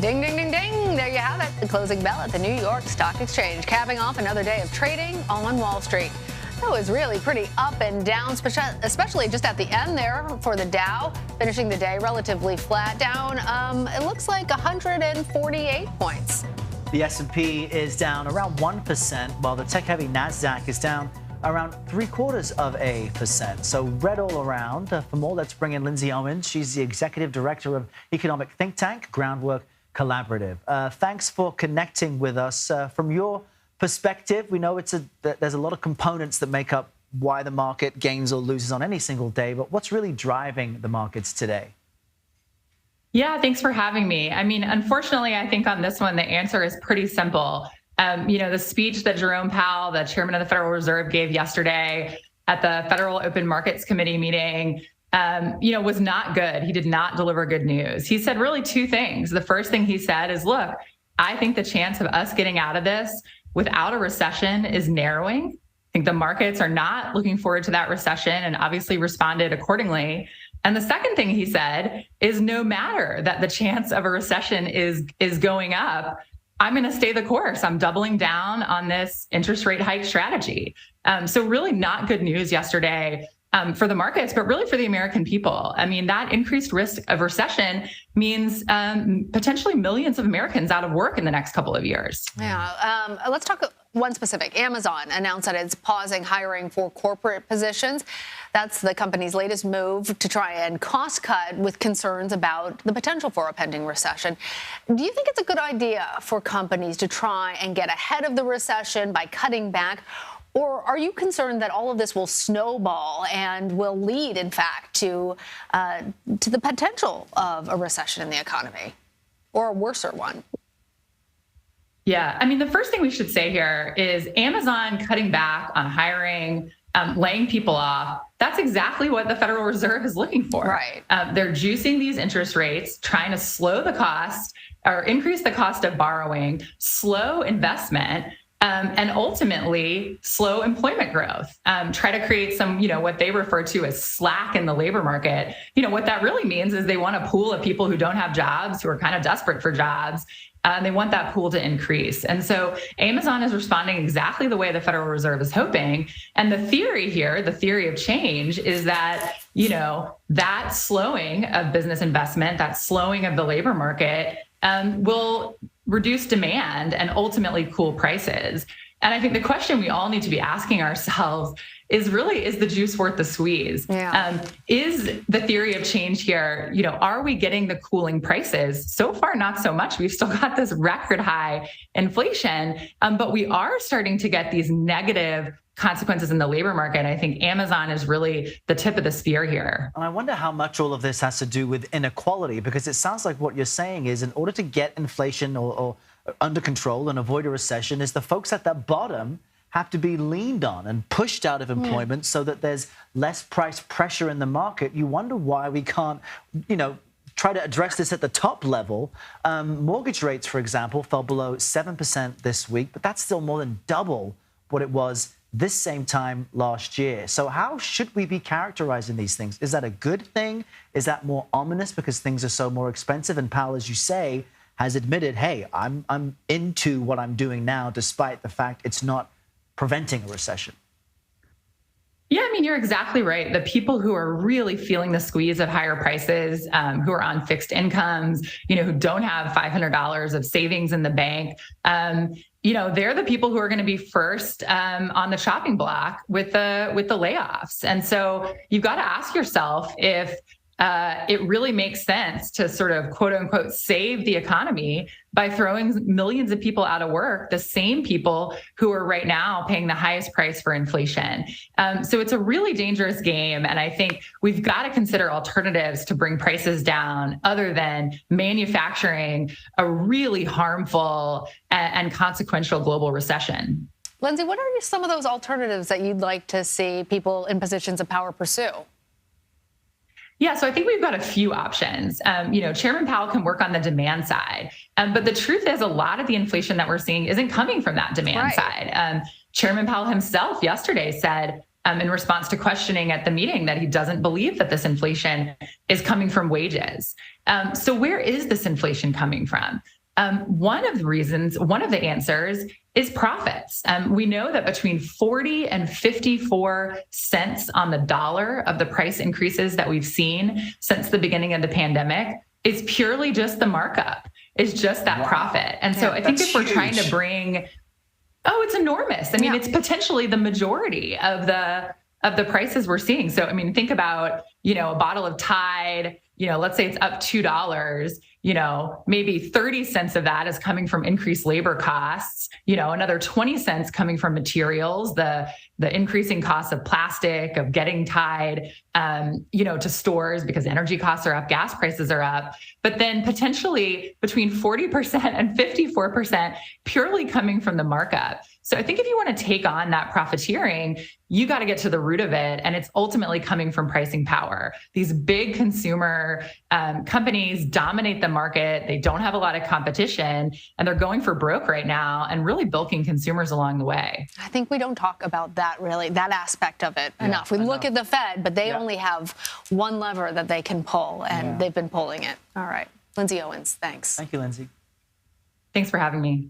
Ding, ding, ding, ding. There you have it. The closing bell at the New York Stock Exchange, capping off another day of trading on Wall Street. It was really pretty up and down, especially just at the end there for the Dow, finishing the day relatively flat down. It looks like 148 points. The S&P is down around 1%, while the tech-heavy NASDAQ is down around 0.75%. So red all around. For more, let's bring in Lindsay Owens. She's the executive director of economic think tank Groundwork Collaborative. Thanks for connecting with us. From your perspective, we know there's a lot of components that make up why the market gains or loses on any single day, but what's really driving the markets today? Yeah, thanks for having me. I mean, unfortunately, I think on this one, the answer is pretty simple. The speech that Jerome Powell, the chairman of the Federal Reserve, gave yesterday at the Federal Open Markets Committee meeting, was not good. He did not deliver good news. He said really two things. The first thing he said is, look, I think the chance of us getting out of this without a recession is narrowing. I think the markets are not looking forward to that recession and obviously responded accordingly. And the second thing he said is no matter that the chance of a recession is going up, I'm going to stay the course. I'm doubling down on this interest rate hike strategy. So really not good news yesterday for the markets, but really for the American people. I mean, that increased risk of recession means potentially millions of Americans out of work in the next couple of years. Yeah. Let's talk one specific. Amazon announced that it's pausing hiring for corporate positions. That's the company's latest move to try and cost cut with concerns about the potential for a pending recession. Do you think it's a good idea for companies to try and get ahead of the recession by cutting back? Or are you concerned that all of this will snowball and will lead, in fact, to the potential of a recession in the economy or a worser one? Yeah, I mean, the first thing we should say here is Amazon cutting back on hiring, laying people off. That's exactly what the Federal Reserve is looking for. Right. They're juicing these interest rates, trying to slow the cost or increase the cost of borrowing, slow investment, and ultimately slow employment growth. Try to create some, what they refer to as slack in the labor market. What that really means is they want a pool of people who don't have jobs, who are kind of desperate for jobs. They want that pool to increase. And so Amazon is responding exactly the way the Federal Reserve is hoping. And the theory here, the theory of change, is that, that slowing of business investment, that slowing of the labor market will reduce demand and ultimately cool prices. And I think the question we all need to be asking ourselves is really, is the juice worth the squeeze? Yeah. Is the theory of change here, are we getting the cooling prices? So far, not so much. We've still got this record high inflation, but we are starting to get these negative consequences in the labor market. I think Amazon is really the tip of the spear here. And I wonder how much all of this has to do with inequality, because it sounds like what you're saying is in order to get inflation or under control and avoid a recession is the folks at the bottom have to be leaned on and pushed out of employment so that there's less price pressure in the market. You wonder why we can't, try to address this at the top level. Mortgage rates, for example, fell below 7% this week, but that's still more than double what it was this same time last year. So how should we be characterizing these things? Is that a good thing? Is that more ominous because things are so more expensive? And Powell, as you say, has admitted, hey, I'm into what I'm doing now, despite the fact it's not preventing a recession. Yeah, I mean, you're exactly right. The people who are really feeling the squeeze of higher prices, who are on fixed incomes, who don't have $500 of savings in the bank, they're the people who are going to be first on the chopping block with the layoffs. And so you've got to ask yourself if it really makes sense to sort of quote unquote save the economy by throwing millions of people out of work, the same people who are right now paying the highest price for inflation. So it's a really dangerous game. And I think we've got to consider alternatives to bring prices down other than manufacturing a really harmful and consequential global recession. Lindsay, what are some of those alternatives that you'd like to see people in positions of power pursue? Yeah, so I think we've got a few options. Chairman Powell can work on the demand side, but the truth is a lot of the inflation that we're seeing isn't coming from that demand side. Chairman Powell himself yesterday said, in response to questioning at the meeting that he doesn't believe that this inflation is coming from wages. So where is this inflation coming from? One of the answers is profits. We know that between 40 and 54 cents on the dollar of the price increases that we've seen since the beginning of the pandemic is purely just the markup, is just that profit. And so I think if we're trying to bring, it's enormous. I mean, it's potentially the majority of the prices we're seeing. So, I mean, think about, a bottle of Tide, let's say it's up $2, maybe 30 cents of that is coming from increased labor costs, another 20 cents coming from materials, the increasing costs of plastic, of getting Tide, to stores because energy costs are up, gas prices are up, but then potentially between 40% and 54% purely coming from the markup. So I think if you want to take on that profiteering, you got to get to the root of it. And it's ultimately coming from pricing power. These big consumer companies dominate the market. They don't have a lot of competition and they're going for broke right now and really bilking consumers along the way. I think we don't talk about that that aspect of it enough. We look at the Fed, but they only have one lever that they can pull and they've been pulling it. All right. Lindsay Owens, thanks. Thank you, Lindsay. Thanks for having me.